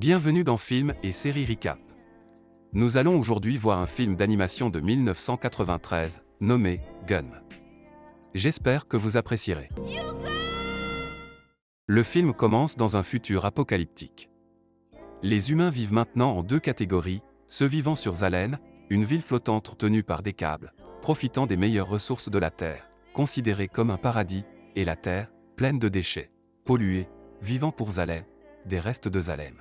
Bienvenue dans Film et Série Recap. Nous allons aujourd'hui voir un film d'animation de 1993, nommé Gun. J'espère que vous apprécierez. Le film commence dans un futur apocalyptique. Les humains vivent maintenant en deux catégories, ceux vivant sur Zalen, une ville flottante tenue par des câbles, profitant des meilleures ressources de la Terre, considérée comme un paradis, et la Terre, pleine de déchets, polluée, vivant pour Zalem, des restes de Zalem.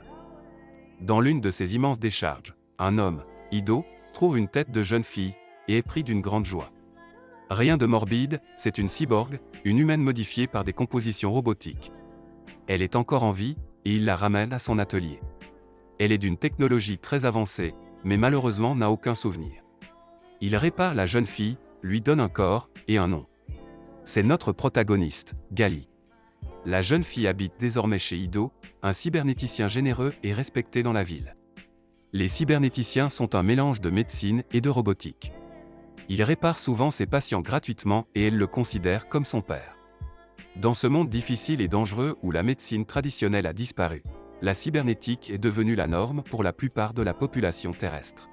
Dans l'une de ces immenses décharges, un homme, Ido, trouve une tête de jeune fille, et est pris d'une grande joie. Rien de morbide, c'est une cyborg, une humaine modifiée par des compositions robotiques. Elle est encore en vie, et il la ramène à son atelier. Elle est d'une technologie très avancée, mais malheureusement n'a aucun souvenir. Il répare la jeune fille, lui donne un corps, et un nom. C'est notre protagoniste, Gali. La jeune fille habite désormais chez Ido, un cybernéticien généreux et respecté dans la ville. Les cybernéticiens sont un mélange de médecine et de robotique. Il répare souvent ses patients gratuitement et elle le considère comme son père. Dans ce monde difficile et dangereux où la médecine traditionnelle a disparu, la cybernétique est devenue la norme pour la plupart de la population terrestre.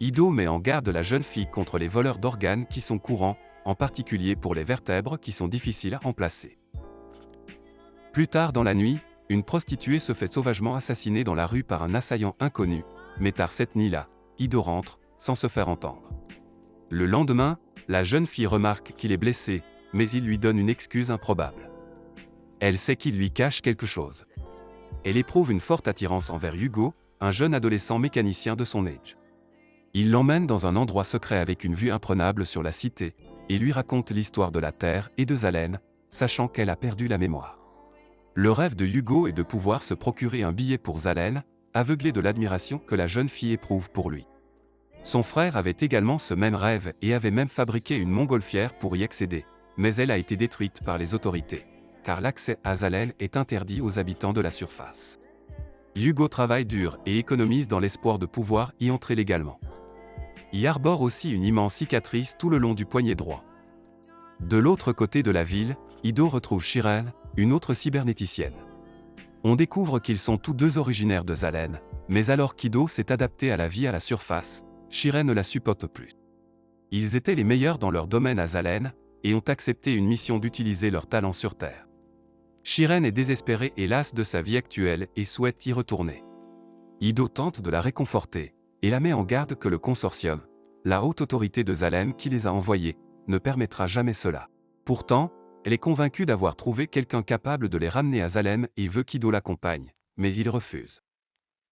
Ido met en garde la jeune fille contre les voleurs d'organes qui sont courants, en particulier pour les vertèbres qui sont difficiles à remplacer. Plus tard dans la nuit, une prostituée se fait sauvagement assassiner dans la rue par un assaillant inconnu, mais tard cette nuit-là, Ido rentre, sans se faire entendre. Le lendemain, la jeune fille remarque qu'il est blessé, mais il lui donne une excuse improbable. Elle sait qu'il lui cache quelque chose. Elle éprouve une forte attirance envers Hugo, un jeune adolescent mécanicien de son âge. Il l'emmène dans un endroit secret avec une vue imprenable sur la cité, et lui raconte l'histoire de la Terre et de Zalen, sachant qu'elle a perdu la mémoire. Le rêve de Hugo est de pouvoir se procurer un billet pour Zalen, aveuglé de l'admiration que la jeune fille éprouve pour lui. Son frère avait également ce même rêve et avait même fabriqué une montgolfière pour y accéder, mais elle a été détruite par les autorités, car l'accès à Zalen est interdit aux habitants de la surface. Hugo travaille dur et économise dans l'espoir de pouvoir y entrer légalement. Il arbore aussi une immense cicatrice tout le long du poignet droit. De l'autre côté de la ville, Ido retrouve Shiren, une autre cybernéticienne. On découvre qu'ils sont tous deux originaires de Zalen, mais alors qu'Ido s'est adapté à la vie à la surface, Shiren ne la supporte plus. Ils étaient les meilleurs dans leur domaine à Zalen, et ont accepté une mission d'utiliser leurs talents sur Terre. Shiren est désespérée et lasse de sa vie actuelle et souhaite y retourner. Ido tente de la réconforter, et la met en garde que le consortium, la haute autorité de Zalem qui les a envoyés, ne permettra jamais cela. Pourtant, elle est convaincue d'avoir trouvé quelqu'un capable de les ramener à Zalem et veut qu'Ido l'accompagne, mais il refuse.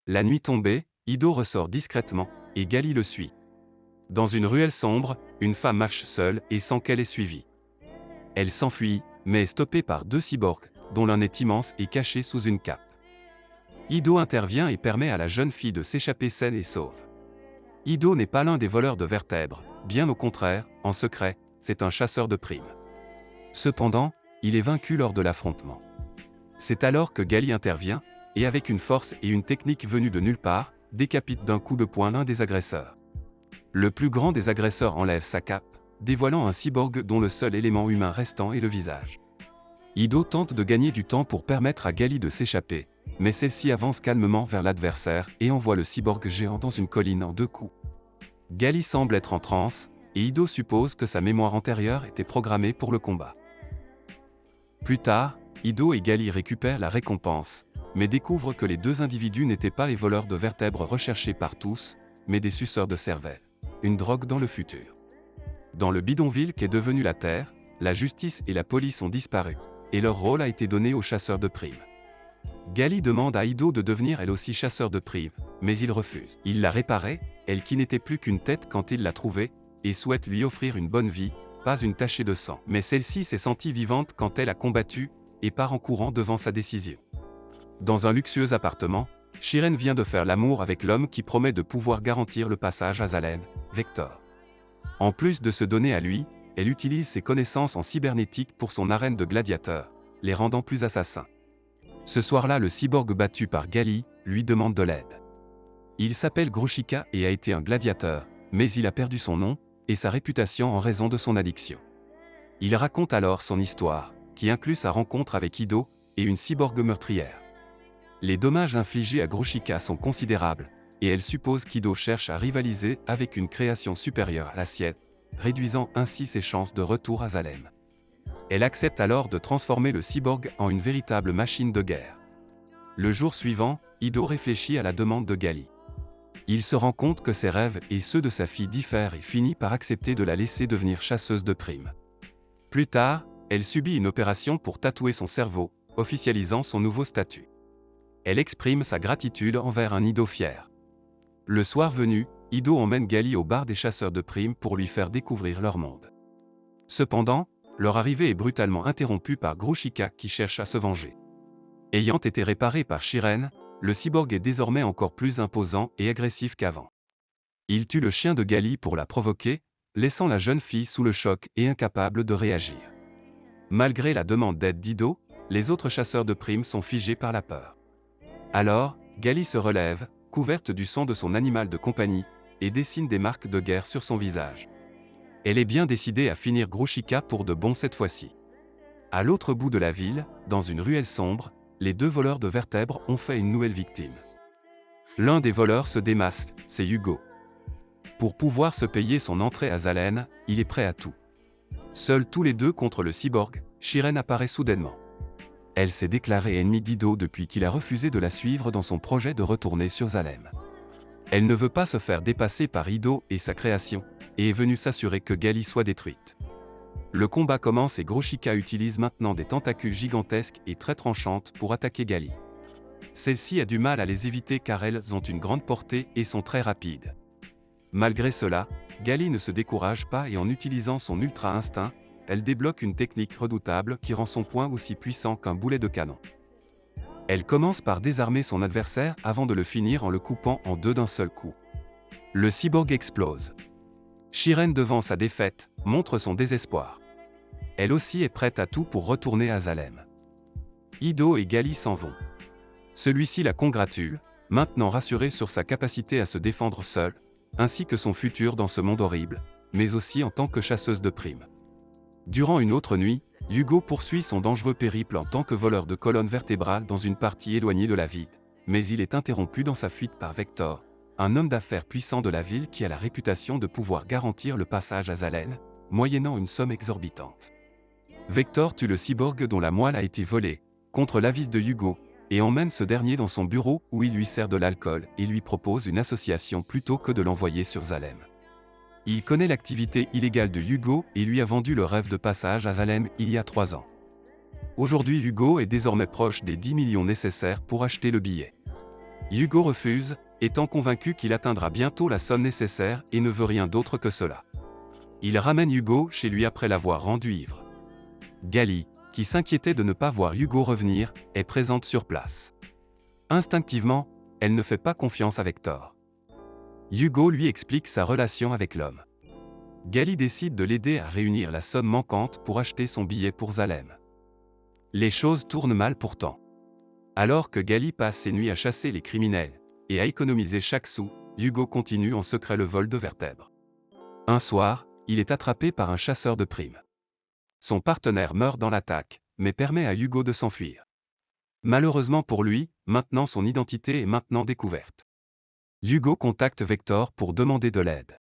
La nuit tombée, Ido ressort discrètement, et Gali le suit. Dans une ruelle sombre, une femme marche seule et sans qu'elle ait suivi. Elle s'enfuit, mais est stoppée par deux cyborgs, dont l'un est immense et caché sous une cape. Ido intervient et permet à la jeune fille de s'échapper saine et sauve. Ido n'est pas l'un des voleurs de vertèbres, bien au contraire, en secret, c'est un chasseur de primes. Cependant, il est vaincu lors de l'affrontement. C'est alors que Gali intervient, et avec une force et une technique venue de nulle part, décapite d'un coup de poing l'un des agresseurs. Le plus grand des agresseurs enlève sa cape, dévoilant un cyborg dont le seul élément humain restant est le visage. Ido tente de gagner du temps pour permettre à Gali de s'échapper, mais celle-ci avance calmement vers l'adversaire et envoie le cyborg géant dans une colline en deux coups. Gali semble être en transe, et Ido suppose que sa mémoire antérieure était programmée pour le combat. Plus tard, Ido et Gali récupèrent la récompense, mais découvrent que les deux individus n'étaient pas les voleurs de vertèbres recherchés par tous, mais des suceurs de cervelle, une drogue dans le futur. Dans le bidonville qu'est devenu la Terre, la justice et la police ont disparu, et leur rôle a été donné aux chasseurs de primes. Gali demande à Ido de devenir elle aussi chasseur de primes, mais il refuse. Il l'a réparée, elle qui n'était plus qu'une tête quand il l'a trouvée, et souhaite lui offrir une bonne vie, pas une tachée de sang. Mais celle-ci s'est sentie vivante quand elle a combattu, et part en courant devant sa décision. Dans un luxueux appartement, Shiren vient de faire l'amour avec l'homme qui promet de pouvoir garantir le passage à Zalen, Vector. En plus de se donner à lui, elle utilise ses connaissances en cybernétique pour son arène de gladiateurs, les rendant plus assassins. Ce soir-là, le cyborg battu par Gali lui demande de l'aide. Il s'appelle Grushika et a été un gladiateur, mais il a perdu son nom et sa réputation en raison de son addiction. Il raconte alors son histoire, qui inclut sa rencontre avec Ido et une cyborg meurtrière. Les dommages infligés à Grouchika sont considérables, et elle suppose qu'Ido cherche à rivaliser avec une création supérieure à la sienne, réduisant ainsi ses chances de retour à Zalem. Elle accepte alors de transformer le cyborg en une véritable machine de guerre. Le jour suivant, Ido réfléchit à la demande de Gali. Il se rend compte que ses rêves et ceux de sa fille diffèrent et finit par accepter de la laisser devenir chasseuse de primes. Plus tard, elle subit une opération pour tatouer son cerveau, officialisant son nouveau statut. Elle exprime sa gratitude envers un Ido fier. Le soir venu, Ido emmène Gali au bar des chasseurs de primes pour lui faire découvrir leur monde. Cependant, leur arrivée est brutalement interrompue par Grouchika qui cherche à se venger. Ayant été réparé par Shiren, le cyborg est désormais encore plus imposant et agressif qu'avant. Il tue le chien de Gali pour la provoquer, laissant la jeune fille sous le choc et incapable de réagir. Malgré la demande d'aide d'Ido, les autres chasseurs de primes sont figés par la peur. Alors, Gali se relève, couverte du sang de son animal de compagnie, et dessine des marques de guerre sur son visage. Elle est bien décidée à finir Grouchika pour de bon cette fois-ci. À l'autre bout de la ville, dans une ruelle sombre, les deux voleurs de vertèbres ont fait une nouvelle victime. L'un des voleurs se démasque, c'est Hugo. Pour pouvoir se payer son entrée à Zalen, il est prêt à tout. Seuls tous les deux contre le cyborg, Shiren apparaît soudainement. Elle s'est déclarée ennemie d'Ido depuis qu'il a refusé de la suivre dans son projet de retourner sur Zalem. Elle ne veut pas se faire dépasser par Ido et sa création, et est venue s'assurer que Gali soit détruite. Le combat commence et Grouchika utilise maintenant des tentacules gigantesques et très tranchantes pour attaquer Gali. Celle-ci a du mal à les éviter car elles ont une grande portée et sont très rapides. Malgré cela, Gali ne se décourage pas et en utilisant son ultra instinct, elle débloque une technique redoutable qui rend son poing aussi puissant qu'un boulet de canon. Elle commence par désarmer son adversaire avant de le finir en le coupant en deux d'un seul coup. Le cyborg explose. Shiren, devant sa défaite, montre son désespoir. Elle aussi est prête à tout pour retourner à Zalem. Ido et Gali s'en vont. Celui-ci la congratule, maintenant rassuré sur sa capacité à se défendre seule, ainsi que son futur dans ce monde horrible, mais aussi en tant que chasseuse de primes. Durant une autre nuit, Hugo poursuit son dangereux périple en tant que voleur de colonnes vertébrales dans une partie éloignée de la ville, mais il est interrompu dans sa fuite par Vector, un homme d'affaires puissant de la ville qui a la réputation de pouvoir garantir le passage à Zalen, moyennant une somme exorbitante. Vector tue le cyborg dont la moelle a été volée, contre l'avis de Hugo, et emmène ce dernier dans son bureau où il lui sert de l'alcool et lui propose une association plutôt que de l'envoyer sur Zalem. Il connaît l'activité illégale de Hugo et lui a vendu le rêve de passage à Zalem il y a 3 ans. Aujourd'hui, Hugo est désormais proche des 10 millions nécessaires pour acheter le billet. Hugo refuse, étant convaincu qu'il atteindra bientôt la somme nécessaire et ne veut rien d'autre que cela. Il ramène Hugo chez lui après l'avoir rendu ivre. Gali, qui s'inquiétait de ne pas voir Hugo revenir, est présente sur place. Instinctivement, elle ne fait pas confiance à Vector. Hugo lui explique sa relation avec l'homme. Gali décide de l'aider à réunir la somme manquante pour acheter son billet pour Zalem. Les choses tournent mal pourtant. Alors que Gali passe ses nuits à chasser les criminels et à économiser chaque sou, Hugo continue en secret le vol de vertèbres. Un soir, il est attrapé par un chasseur de primes. Son partenaire meurt dans l'attaque, mais permet à Hugo de s'enfuir. Malheureusement pour lui, maintenant son identité est maintenant découverte. Hugo contacte Vector pour demander de l'aide.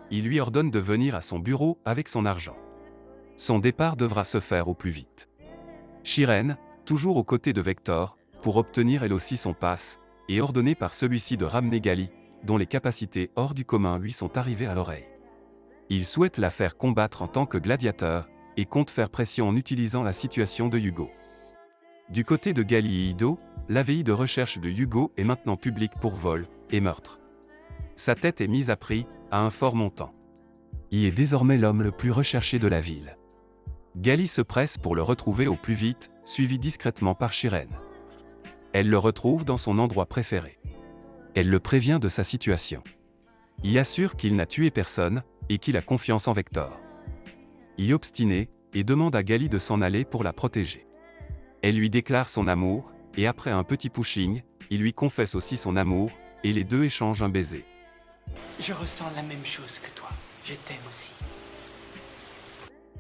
Il lui ordonne de venir à son bureau avec son argent. Son départ devra se faire au plus vite. Shiren, toujours aux côtés de Vector, pour obtenir elle aussi son pass, est ordonnée par celui-ci de ramener Gali, dont les capacités hors du commun lui sont arrivées à l'oreille. Il souhaite la faire combattre en tant que gladiateur, et compte faire pression en utilisant la situation de Hugo. Du côté de Gali et Ido, l'AVI de recherche de Hugo est maintenant publique pour vol et meurtre. Sa tête est mise à prix, à un fort montant. Il est désormais l'homme le plus recherché de la ville. Gali se presse pour le retrouver au plus vite, suivi discrètement par Shiren. Elle le retrouve dans son endroit préféré. Elle le prévient de sa situation. Il assure qu'il n'a tué personne, et qu'il a confiance en Vector. Il est obstiné, et demande à Gali de s'en aller pour la protéger. Elle lui déclare son amour, et après un petit pushing, il lui confesse aussi son amour, et les deux échangent un baiser. Je ressens la même chose que toi. Je t'aime aussi.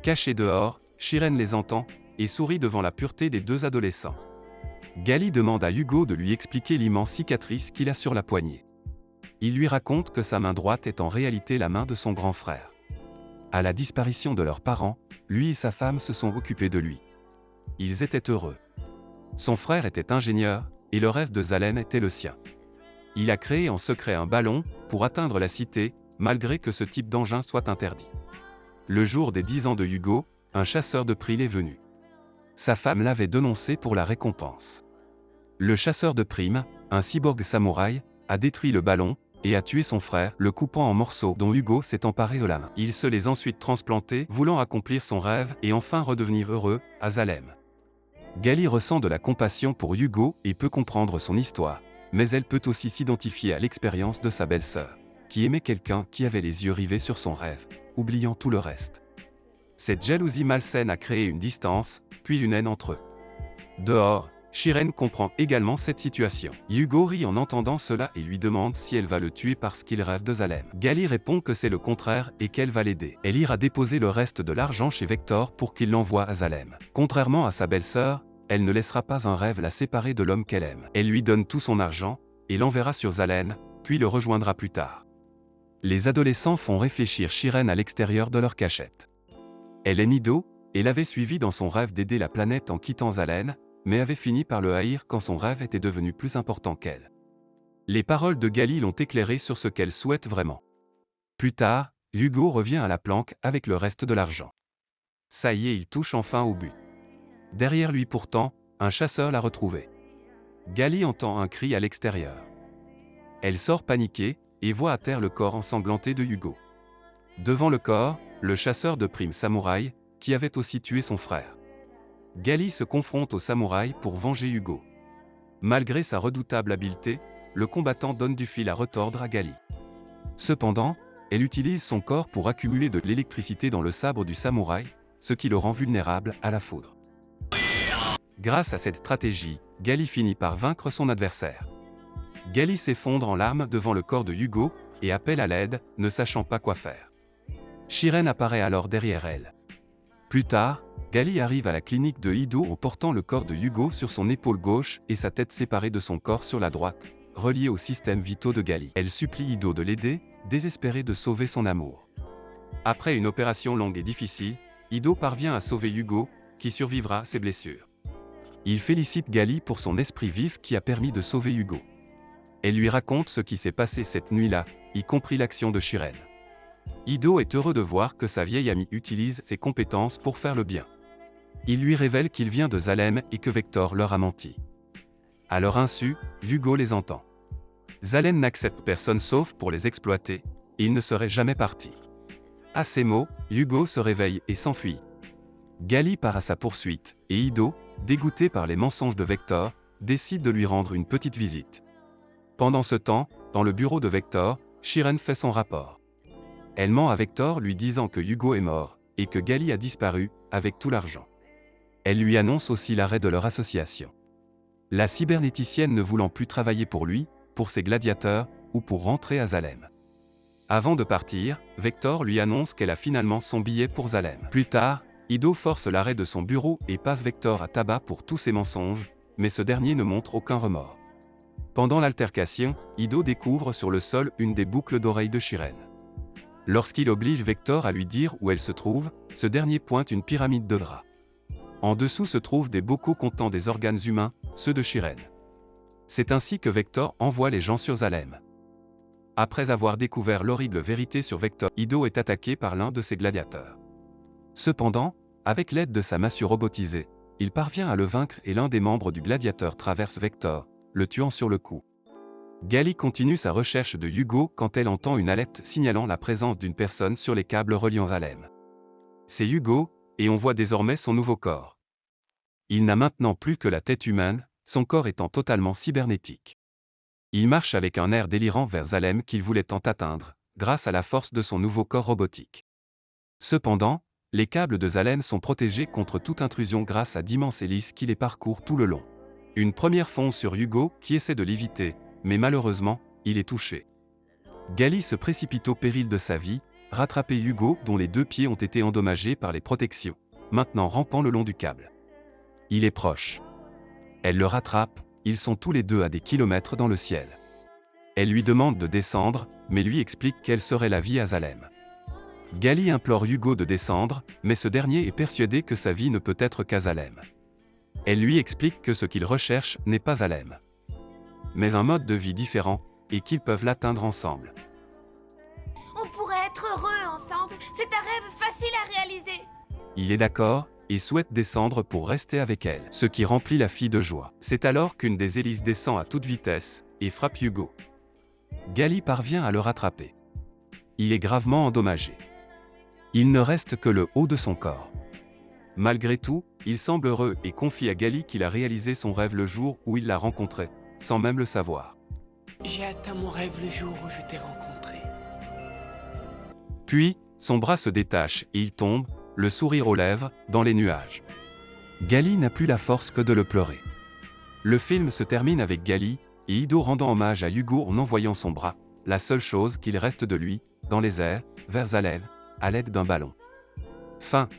Cachés dehors, Shiren les entend, et sourit devant la pureté des deux adolescents. Gali demande à Hugo de lui expliquer l'immense cicatrice qu'il a sur la poignée. Il lui raconte que sa main droite est en réalité la main de son grand frère. À la disparition de leurs parents, lui et sa femme se sont occupés de lui. Ils étaient heureux. Son frère était ingénieur, et le rêve de Zalem était le sien. Il a créé en secret un ballon pour atteindre la cité, malgré que ce type d'engin soit interdit. Le jour des 10 ans de Hugo, un chasseur de primes est venu. Sa femme l'avait dénoncé pour la récompense. Le chasseur de primes, un cyborg samouraï, a détruit le ballon et a tué son frère, le coupant en morceaux dont Hugo s'est emparé de la main. Il se les ensuite transplantés, voulant accomplir son rêve et enfin redevenir heureux, à Zalem. Gali ressent de la compassion pour Hugo et peut comprendre son histoire, mais elle peut aussi s'identifier à l'expérience de sa belle-sœur, qui aimait quelqu'un qui avait les yeux rivés sur son rêve, oubliant tout le reste. Cette jalousie malsaine a créé une distance, puis une haine entre eux. Dehors, Shiren comprend également cette situation. Hugo rit en entendant cela et lui demande si elle va le tuer parce qu'il rêve de Zalem. Gali répond que c'est le contraire et qu'elle va l'aider. Elle ira déposer le reste de l'argent chez Vector pour qu'il l'envoie à Zalem. Contrairement à sa belle-sœur, elle ne laissera pas un rêve la séparer de l'homme qu'elle aime. Elle lui donne tout son argent et l'enverra sur Zalem, puis le rejoindra plus tard. Les adolescents font réfléchir Shiren à l'extérieur de leur cachette. Elle est Nido, et l'avait suivi dans son rêve d'aider la planète en quittant Zalem, mais avait fini par le haïr quand son rêve était devenu plus important qu'elle. Les paroles de Gali l'ont éclairée sur ce qu'elle souhaite vraiment. Plus tard, Hugo revient à la planque avec le reste de l'argent. Ça y est, il touche enfin au but. Derrière lui pourtant, un chasseur l'a retrouvé. Gali entend un cri à l'extérieur. Elle sort paniquée et voit à terre le corps ensanglanté de Hugo. Devant le corps, le chasseur de primes samouraï, qui avait aussi tué son frère. Gali se confronte au samouraï pour venger Hugo. Malgré sa redoutable habileté, le combattant donne du fil à retordre à Gali. Cependant, elle utilise son corps pour accumuler de l'électricité dans le sabre du samouraï, ce qui le rend vulnérable à la foudre. Grâce à cette stratégie, Gali finit par vaincre son adversaire. Gali s'effondre en larmes devant le corps de Hugo et appelle à l'aide, ne sachant pas quoi faire. Shiren apparaît alors derrière elle. Plus tard, Gali arrive à la clinique de Ido en portant le corps de Hugo sur son épaule gauche et sa tête séparée de son corps sur la droite, reliée aux systèmes vitaux de Gali. Elle supplie Ido de l'aider, désespérée de sauver son amour. Après une opération longue et difficile, Ido parvient à sauver Hugo, qui survivra à ses blessures. Il félicite Gali pour son esprit vif qui a permis de sauver Hugo. Elle lui raconte ce qui s'est passé cette nuit-là, y compris l'action de Shiren. Ido est heureux de voir que sa vieille amie utilise ses compétences pour faire le bien. Il lui révèle qu'il vient de Zalem et que Vector leur a menti. À leur insu, Hugo les entend. Zalem n'accepte personne sauf pour les exploiter, et il ne serait jamais parti. À ces mots, Hugo se réveille et s'enfuit. Gali part à sa poursuite, et Ido, dégoûté par les mensonges de Vector, décide de lui rendre une petite visite. Pendant ce temps, dans le bureau de Vector, Shiren fait son rapport. Elle ment à Vector lui disant que Hugo est mort, et que Gali a disparu, avec tout l'argent. Elle lui annonce aussi l'arrêt de leur association. La cybernéticienne ne voulant plus travailler pour lui, pour ses gladiateurs, ou pour rentrer à Zalem. Avant de partir, Vector lui annonce qu'elle a finalement son billet pour Zalem. Plus tard, Ido force l'arrêt de son bureau et passe Vector à tabac pour tous ses mensonges, mais ce dernier ne montre aucun remords. Pendant l'altercation, Ido découvre sur le sol une des boucles d'oreilles de Shiren. Lorsqu'il oblige Vector à lui dire où elle se trouve, ce dernier pointe une pyramide de draps. En dessous se trouvent des bocaux contenant des organes humains, ceux de Shiren. C'est ainsi que Vector envoie les gens sur Zalem. Après avoir découvert l'horrible vérité sur Vector, Ido est attaqué par l'un de ses gladiateurs. Cependant, avec l'aide de sa massue robotisée, il parvient à le vaincre et l'un des membres du gladiateur traverse Vector, le tuant sur le coup. Gali continue sa recherche de Hugo quand elle entend une alerte signalant la présence d'une personne sur les câbles reliant Zalem. C'est Hugo, et on voit désormais son nouveau corps. Il n'a maintenant plus que la tête humaine, son corps étant totalement cybernétique. Il marche avec un air délirant vers Zalem qu'il voulait tant atteindre, grâce à la force de son nouveau corps robotique. Cependant, les câbles de Zalem sont protégés contre toute intrusion grâce à d'immenses hélices qui les parcourent tout le long. Une première fonce sur Hugo qui essaie de l'éviter, mais malheureusement, il est touché. Gali se précipite au péril de sa vie, rattraper Hugo dont les 2 pieds ont été endommagés par les protections, maintenant rampant le long du câble. Il est proche. Elle le rattrape, ils sont tous les deux à des kilomètres dans le ciel. Elle lui demande de descendre, mais lui explique quelle serait la vie à Salem. Gali implore Hugo de descendre, mais ce dernier est persuadé que sa vie ne peut être qu'à Salem. Elle lui explique que ce qu'il recherche n'est pas Salem, mais un mode de vie différent, et qu'ils peuvent l'atteindre ensemble. On pourrait être heureux ensemble. C'est un rêve facile à réaliser. Il est d'accord, et souhaite descendre pour rester avec elle, ce qui remplit la fille de joie. C'est alors qu'une des hélices descend à toute vitesse, et frappe Hugo. Gali parvient à le rattraper. Il est gravement endommagé. Il ne reste que le haut de son corps. Malgré tout, il semble heureux et confie à Gali qu'il a réalisé son rêve le jour où il l'a rencontré, sans même le savoir. J'ai atteint mon rêve le jour où je t'ai rencontré. Puis, son bras se détache et il tombe, le sourire aux lèvres, dans les nuages. Gali n'a plus la force que de le pleurer. Le film se termine avec Gali et Ido rendant hommage à Hugo en envoyant son bras, la seule chose qu'il reste de lui, dans les airs, vers Salem, à l'aide d'un ballon. Fin.